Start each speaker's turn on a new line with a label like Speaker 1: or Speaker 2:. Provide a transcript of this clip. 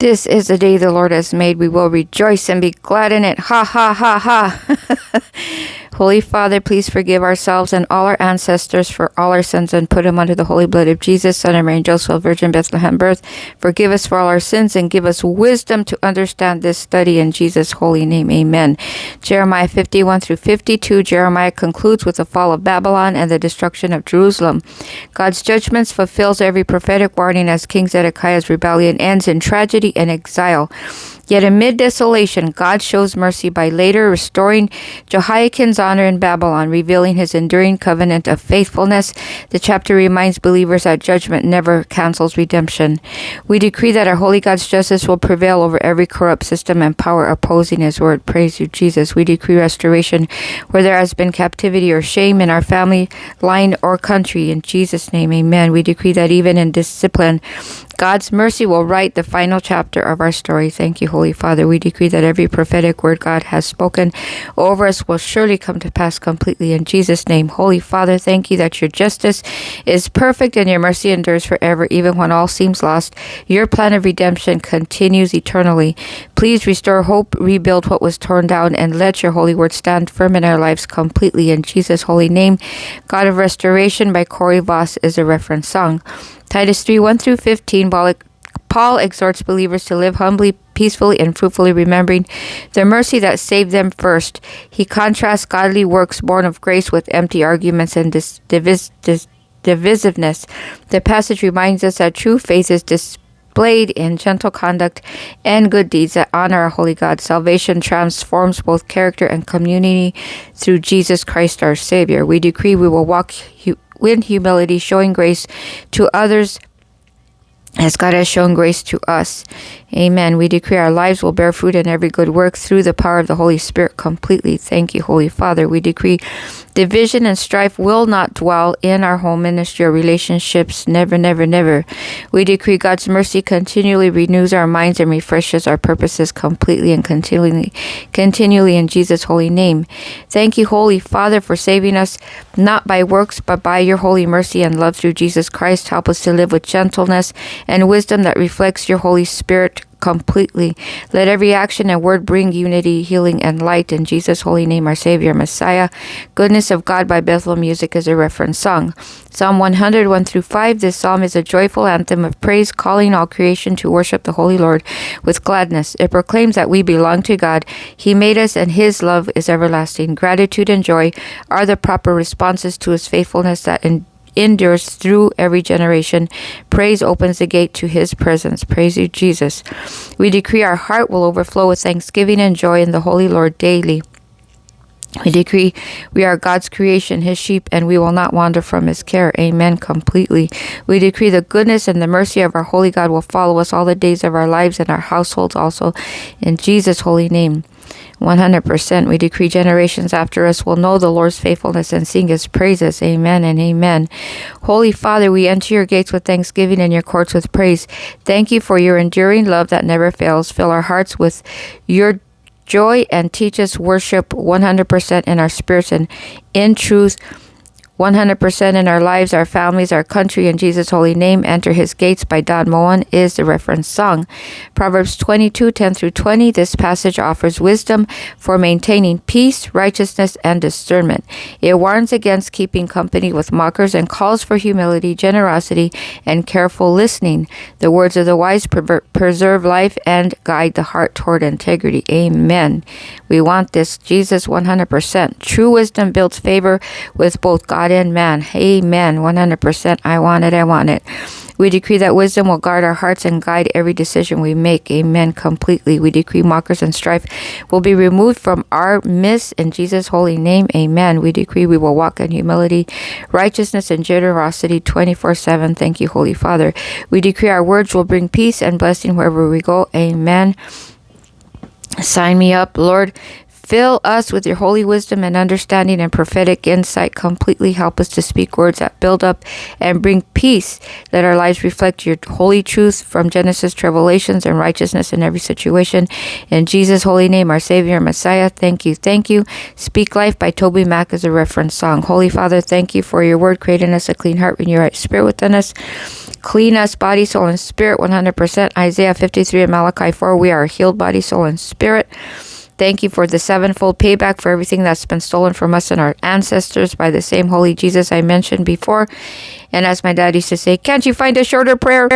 Speaker 1: This is the day the Lord has made. We will rejoice and be glad in it. Ha, ha, ha, ha. Holy Father, please forgive ourselves and all our ancestors for all our sins and put them under the holy blood of Jesus, Son of Mary and Joseph, Virgin Bethlehem birth. Forgive us for all our sins and give us wisdom to understand this study in Jesus' holy name. Amen. Jeremiah 51 through 52. Jeremiah concludes with the fall of Babylon and the destruction of Jerusalem. God's judgments fulfills every prophetic warning as King Zedekiah's rebellion ends in tragedy and exile. Yet amid desolation, God shows mercy by later restoring Jehoiakim's honor in Babylon, revealing his enduring covenant of faithfulness. The chapter reminds believers that judgment never cancels redemption. We decree that our holy God's justice will prevail over every corrupt system and power opposing his word. Praise you, Jesus. We decree restoration where there has been captivity or shame in our family, line, or country. In Jesus' name, amen. We decree that even in discipline, God's mercy will write the final chapter of our story. Thank you, Holy Father. We decree that every prophetic word God has spoken over us will surely come to pass completely in Jesus' name. Holy Father, thank you that your justice is perfect and your mercy endures forever, even when all seems lost. Your plan of redemption continues eternally. Please restore hope, rebuild what was torn down, and let your holy word stand firm in our lives completely in Jesus' holy name. God of Restoration by Corey Voss is a reference song. Titus 3, 1 through 15, Paul exhorts believers to live humbly, peacefully, and fruitfully, remembering the mercy that saved them first. He contrasts godly works born of grace with empty arguments and divisiveness. The passage reminds us that true faith is displayed in gentle conduct and good deeds that honor our holy God. Salvation transforms both character and community through Jesus Christ our Savior. We decree we will walk in humility, showing grace to others as God has shown grace to us. Amen. We decree our lives will bear fruit in every good work through the power of the Holy Spirit completely. Thank you, Holy Father. We decree division and strife will not dwell in our home ministry or relationships. Never, never, never. We decree God's mercy continually renews our minds and refreshes our purposes completely and continually in Jesus' holy name. Thank you, Holy Father, for saving us not by works, but by your holy mercy and love through Jesus Christ. Help us to live with gentleness and wisdom that reflects your Holy Spirit completely. Let every action and word bring unity, healing, and light in Jesus' holy name, our Savior, Messiah. Goodness of God by Bethel Music is a reference song. Psalm 101 through 5. This psalm is a joyful anthem of praise, calling all creation to worship the Holy Lord with gladness. It proclaims that we belong to God. He made us, and his love is everlasting. Gratitude and joy are the proper responses to his faithfulness that endures through every generation. Praise opens the gate to his presence. Praise you, Jesus. We decree our heart will overflow with thanksgiving and joy in the Holy Lord daily. We decree we are God's creation, his sheep, and we will not wander from his care. Amen. Completely. We decree the goodness and the mercy of our holy God will follow us all the days of our lives and our households also. In Jesus' holy name. 100%. We decree generations after us will know the Lord's faithfulness and sing his praises. Amen and amen. Holy Father, we enter your gates with thanksgiving and your courts with praise. Thank you for your enduring love that never fails. Fill our hearts with your joy and teach us worship 100% in our spirits and in truth 100% in our lives, our families, our country, in Jesus' holy name. Enter his gates by Don Moen is the reference song. Proverbs 22, 10 through 20. This passage offers wisdom for maintaining peace, righteousness, and discernment. It warns against keeping company with mockers and calls for humility, generosity, and careful listening. The words of the wise preserve life and guide the heart toward integrity. Amen. We want this, Jesus, 100%. True wisdom builds favor with both God and man. Amen. 100%. I want it. We decree that wisdom will guard our hearts and guide every decision we make. Amen. Completely. We decree mockers and strife will be removed from our midst in Jesus' holy name. Amen. We decree we will walk in humility, righteousness, and generosity 24/7. Thank you, Holy Father. We decree our words will bring peace and blessing wherever we go. Amen. Sign me up, Lord. Fill us with your holy wisdom and understanding and prophetic insight. Completely help us to speak words that build up and bring peace. Let our lives reflect your holy truth from Genesis to Revelations and righteousness in every situation. In Jesus' holy name, our Savior and Messiah, thank you. Thank you. Speak Life by Toby Mac is a reference song. Holy Father, thank you for your word. Create in us a clean heart, renew your right spirit within us. Clean us, body, soul, and spirit, 100%. Isaiah 53 and Malachi 4, we are healed, body, soul, and spirit. Thank you for the sevenfold payback for everything that's been stolen from us and our ancestors by the same holy Jesus I mentioned before. And as my dad used to say, can't you find a shorter prayer?